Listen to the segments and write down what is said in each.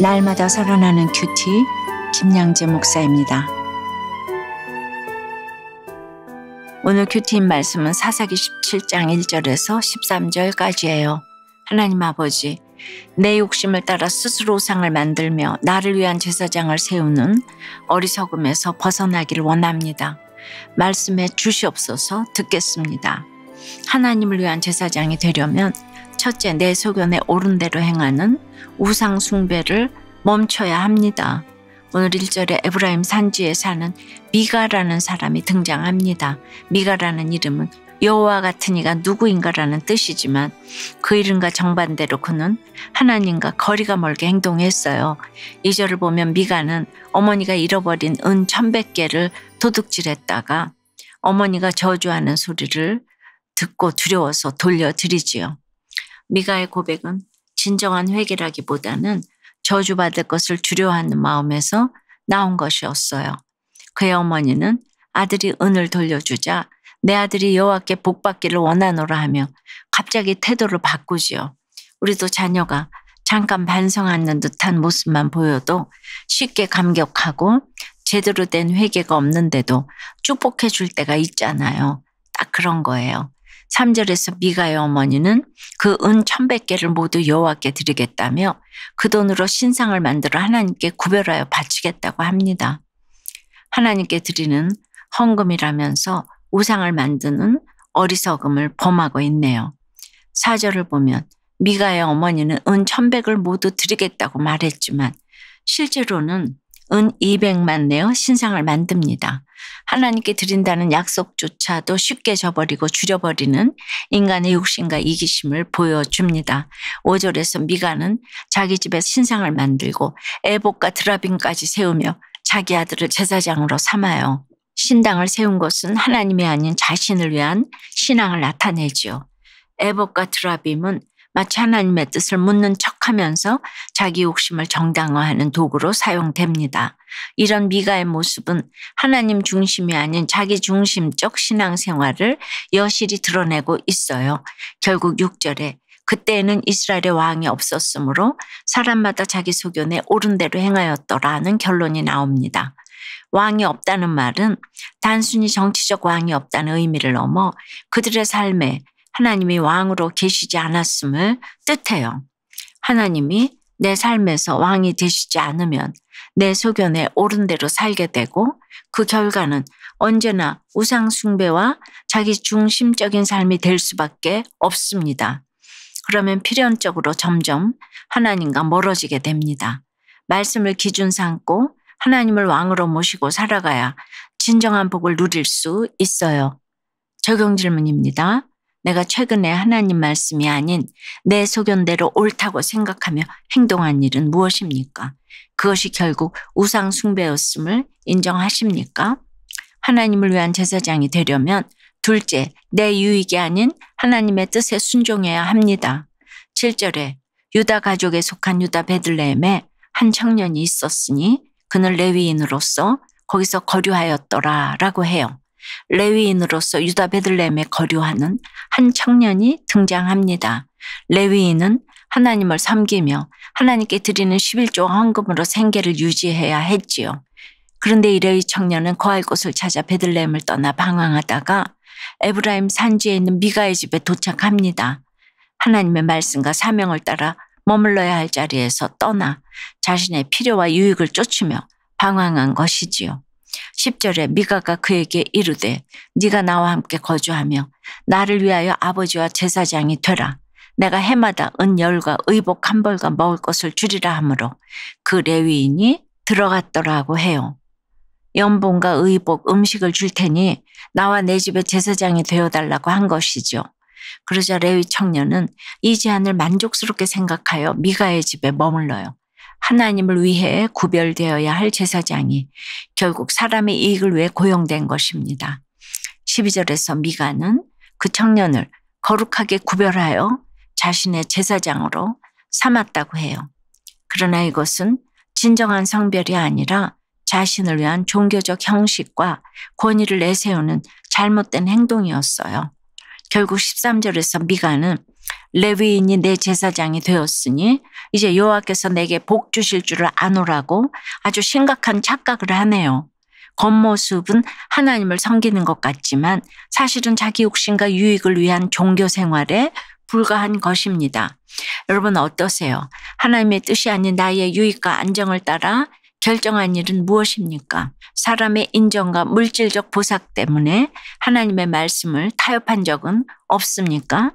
날마다 살아나는 큐티 김양재 목사입니다. 오늘 큐티인 말씀은 사사기 17장 1절에서 13절까지예요. 하나님 아버지, 내 욕심을 따라 스스로 우상을 만들며 나를 위한 제사장을 세우는 어리석음에서 벗어나기를 원합니다. 말씀해 주시옵소서. 듣겠습니다. 하나님을 위한 제사장이 되려면 첫째, 내 소견에 옳은 대로 행하는 우상 숭배를 멈춰야 합니다. 오늘 1절에 에브라임 산지에 사는 미가라는 사람이 등장합니다. 미가라는 이름은 여호와 같은 이가 누구인가라는 뜻이지만 그 이름과 정반대로 그는 하나님과 거리가 멀게 행동했어요. 2절을 보면 미가는 어머니가 잃어버린 은 1100개를 도둑질했다가 어머니가 저주하는 소리를 듣고 두려워서 돌려드리지요. 미가의 고백은 진정한 회개라기보다는 저주받을 것을 두려워하는 마음에서 나온 것이었어요. 그의 어머니는 아들이 은을 돌려주자 내 아들이 여호와께 복받기를 원하노라 하며 갑자기 태도를 바꾸지요. 우리도 자녀가 잠깐 반성하는 듯한 모습만 보여도 쉽게 감격하고 제대로 된 회개가 없는데도 축복해 줄 때가 있잖아요. 딱 그런 거예요. 3절에서 미가의 어머니는 그 은 1100개를 모두 여호와께 드리겠다며 그 돈으로 신상을 만들어 하나님께 구별하여 바치겠다고 합니다. 하나님께 드리는 헌금이라면서 우상을 만드는 어리석음을 범하고 있네요. 4절을 보면 미가의 어머니는 은 1100을 모두 드리겠다고 말했지만 실제로는 은 200만 내어 신상을 만듭니다. 하나님께 드린다는 약속조차도 쉽게 저버리고 줄여버리는 인간의 욕심과 이기심을 보여줍니다. 5절에서 미가는 자기 집에 신상을 만들고 에봇과 드라빔까지 세우며 자기 아들을 제사장으로 삼아요. 신당을 세운 것은 하나님이 아닌 자신을 위한 신앙을 나타내지요. 에봇과 드라빔은 마치 하나님의 뜻을 묻는 척하면서 자기 욕심을 정당화하는 도구로 사용됩니다. 이런 미가의 모습은 하나님 중심이 아닌 자기 중심적 신앙생활을 여실히 드러내고 있어요. 결국 6절에 그때에는 이스라엘의 왕이 없었으므로 사람마다 자기 소견에 옳은 대로 행하였더라는 결론이 나옵니다. 왕이 없다는 말은 단순히 정치적 왕이 없다는 의미를 넘어 그들의 삶에 하나님이 왕으로 계시지 않았음을 뜻해요. 하나님이 내 삶에서 왕이 되시지 않으면 내 소견에 옳은 대로 살게 되고 그 결과는 언제나 우상 숭배와 자기 중심적인 삶이 될 수밖에 없습니다. 그러면 필연적으로 점점 하나님과 멀어지게 됩니다. 말씀을 기준 삼고 하나님을 왕으로 모시고 살아가야 진정한 복을 누릴 수 있어요. 적용 질문입니다. 내가 최근에 하나님 말씀이 아닌 내 소견대로 옳다고 생각하며 행동한 일은 무엇입니까? 그것이 결국 우상 숭배였음을 인정하십니까? 하나님을 위한 제사장이 되려면 둘째, 내 유익이 아닌 하나님의 뜻에 순종해야 합니다. 7절에 유다 가족에 속한 유다 베들레헴에 한 청년이 있었으니 그는 레위인으로서 거기서 거류하였더라 라고 해요. 레위인으로서 유다 베들레헴에 거류하는 한 청년이 등장합니다. 레위인은 하나님을 섬기며 하나님께 드리는 11조 헌금으로 생계를 유지해야 했지요. 그런데 이 레위 청년은 거할 곳을 찾아 베들레헴을 떠나 방황하다가 에브라임 산지에 있는 미가의 집에 도착합니다. 하나님의 말씀과 사명을 따라 머물러야 할 자리에서 떠나 자신의 필요와 유익을 쫓으며 방황한 것이지요. 10절에 미가가 그에게 이르되 네가 나와 함께 거주하며 나를 위하여 아버지와 제사장이 되라. 내가 해마다 은 10과 의복 1벌과 먹을 것을 주리라 하므로 그 레위인이 들어갔더라고 해요. 연봉과 의복, 음식을 줄 테니 나와 내 집에 제사장이 되어달라고 한 것이죠. 그러자 레위 청년은 이 제안을 만족스럽게 생각하여 미가의 집에 머물러요. 하나님을 위해 구별되어야 할 제사장이 결국 사람의 이익을 위해 고용된 것입니다. 12절에서 미가는 그 청년을 거룩하게 구별하여 자신의 제사장으로 삼았다고 해요. 그러나 이것은 진정한 성별이 아니라 자신을 위한 종교적 형식과 권위를 내세우는 잘못된 행동이었어요. 결국 13절에서 미가는 레위인이 내 제사장이 되었으니 이제 여호와께서 내게 복 주실 줄을 아노라고 아주 심각한 착각을 하네요. 겉모습은 하나님을 섬기는 것 같지만 사실은 자기 욕심과 유익을 위한 종교 생활에 불과한 것입니다. 여러분 어떠세요? 하나님의 뜻이 아닌 나의 유익과 안정을 따라 결정한 일은 무엇입니까? 사람의 인정과 물질적 보상 때문에 하나님의 말씀을 타협한 적은 없습니까?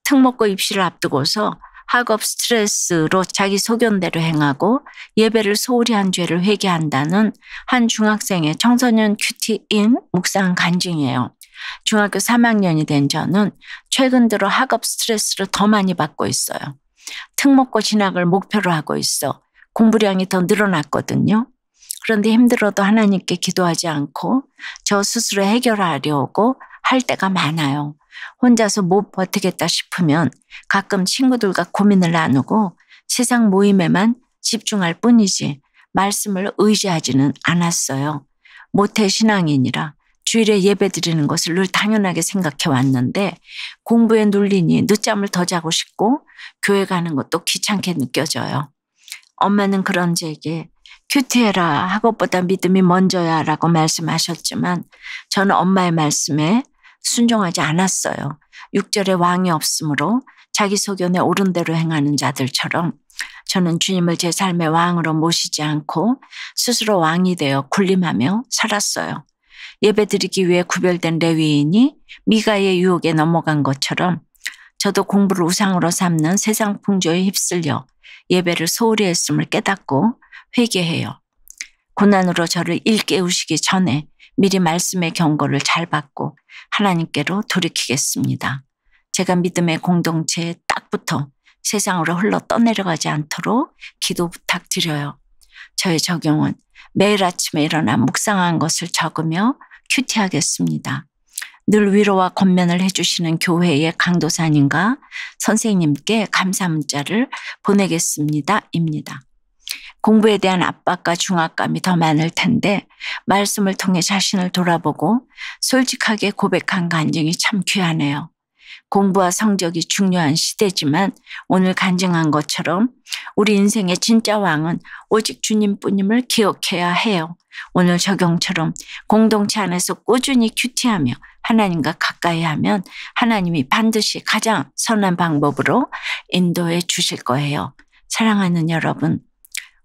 특목고 입시를 앞두고서 학업 스트레스로 자기 소견대로 행하고 예배를 소홀히 한 죄를 회개한다는 한 중학생의 청소년 큐티인 묵상 간증이에요. 중학교 3학년이 된 저는 최근 들어 학업 스트레스를 더 많이 받고 있어요. 특목고 진학을 목표로 하고 있어 공부량이 더 늘어났거든요. 그런데 힘들어도 하나님께 기도하지 않고 저 스스로 해결하려고 할 때가 많아요. 혼자서 못 버티겠다 싶으면 가끔 친구들과 고민을 나누고 세상 모임에만 집중할 뿐이지 말씀을 의지하지는 않았어요. 모태신앙인이라 주일에 예배 드리는 것을 늘 당연하게 생각해 왔는데 공부에 눌리니 늦잠을 더 자고 싶고 교회 가는 것도 귀찮게 느껴져요. 엄마는 그런 제게 큐티해라, 학업보다 믿음이 먼저야 라고 말씀하셨지만 저는 엄마의 말씀에 순종하지 않았어요. 6절에 왕이 없으므로 자기 소견에 옳은 대로 행하는 자들처럼 저는 주님을 제 삶의 왕으로 모시지 않고 스스로 왕이 되어 군림하며 살았어요. 예배드리기 위해 구별된 레위인이 미가의 유혹에 넘어간 것처럼 저도 공부를 우상으로 삼는 세상 풍조에 휩쓸려 예배를 소홀히 했음을 깨닫고 회개해요. 고난으로 저를 일깨우시기 전에 미리 말씀의 경고를 잘 받고 하나님께로 돌이키겠습니다. 제가 믿음의 공동체에 딱 붙어 세상으로 흘러 떠내려가지 않도록 기도 부탁드려요. 저의 적용은 매일 아침에 일어나 묵상한 것을 적으며 큐티하겠습니다. 늘 위로와 권면을 해주시는 교회의 강도사님과 선생님께 감사 문자를 보내겠습니다. 입니다. 공부에 대한 압박과 중압감이 더 많을 텐데 말씀을 통해 자신을 돌아보고 솔직하게 고백한 간증이 참 귀하네요. 공부와 성적이 중요한 시대지만 오늘 간증한 것처럼 우리 인생의 진짜 왕은 오직 주님뿐임을 기억해야 해요. 오늘 적용처럼 공동체 안에서 꾸준히 큐티하며 하나님과 가까이 하면 하나님이 반드시 가장 선한 방법으로 인도해 주실 거예요. 사랑하는 여러분,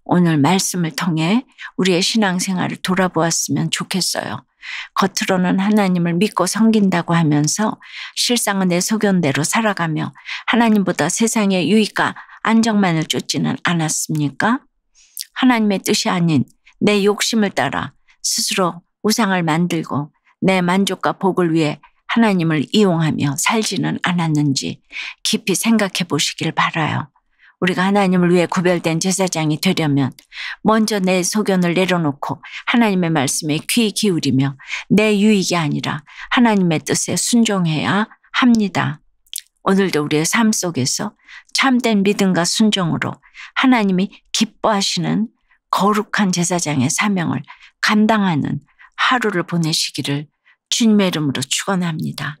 오늘 말씀을 통해 우리의 신앙생활을 돌아보았으면 좋겠어요. 겉으로는 하나님을 믿고 섬긴다고 하면서 실상은 내 소견대로 살아가며 하나님보다 세상의 유익과 안정만을 쫓지는 않았습니까? 하나님의 뜻이 아닌 내 욕심을 따라 스스로 우상을 만들고 내 만족과 복을 위해 하나님을 이용하며 살지는 않았는지 깊이 생각해 보시길 바라요. 우리가 하나님을 위해 구별된 제사장이 되려면 먼저 내 소견을 내려놓고 하나님의 말씀에 귀 기울이며 내 유익이 아니라 하나님의 뜻에 순종해야 합니다. 오늘도 우리의 삶 속에서 참된 믿음과 순종으로 하나님이 기뻐하시는 거룩한 제사장의 사명을 감당하는 하루를 보내시기를 주님의 이름으로 축원합니다.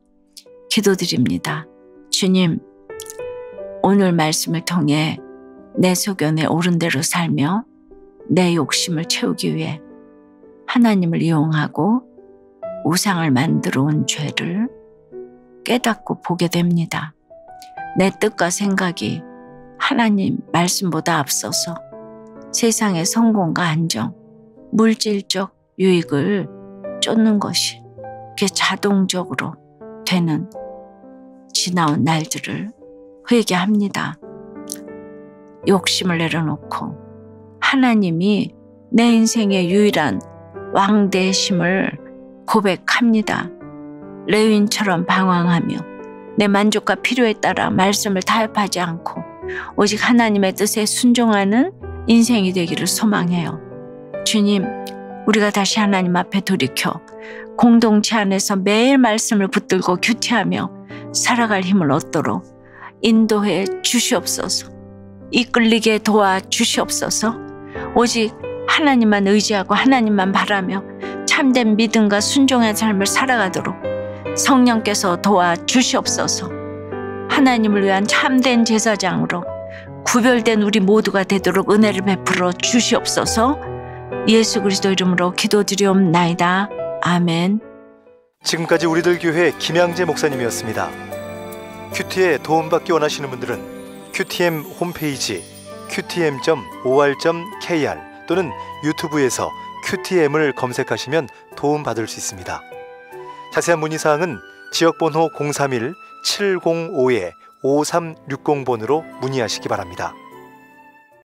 기도드립니다. 주님, 오늘 말씀을 통해 내 소견에 옳은 대로 살며 내 욕심을 채우기 위해 하나님을 이용하고 우상을 만들어 온 죄를 깨닫고 보게 됩니다. 내 뜻과 생각이 하나님 말씀보다 앞서서 세상의 성공과 안정, 물질적 유익을 쫓는 것이 그게 자동적으로 되는 지나온 날들을 회개합니다. 욕심을 내려놓고 하나님이 내 인생의 유일한 왕 되심을 고백합니다. 레위인처럼 방황하며 내 만족과 필요에 따라 말씀을 타협하지 않고 오직 하나님의 뜻에 순종하는 인생이 되기를 소망해요. 주님, 우리가 다시 하나님 앞에 돌이켜 공동체 안에서 매일 말씀을 붙들고 큐티하며 살아갈 힘을 얻도록 인도해 주시옵소서. 이끌리게 도와 주시옵소서. 오직 하나님만 의지하고 하나님만 바라며 참된 믿음과 순종의 삶을 살아가도록 성령께서 도와 주시옵소서. 하나님을 위한 참된 제사장으로 구별된 우리 모두가 되도록 은혜를 베풀어 주시옵소서. 예수 그리스도 이름으로 기도드리옵나이다. 아멘. 지금까지 우리들 교회 김양재 목사님이었습니다. 큐티에 도움받기 원하시는 분들은 QTM 홈페이지 qtm.or.kr 또는 유튜브에서 QTM을 검색하시면 도움받을 수 있습니다. 자세한 문의사항은 지역번호 031-705-5360번으로 문의하시기 바랍니다.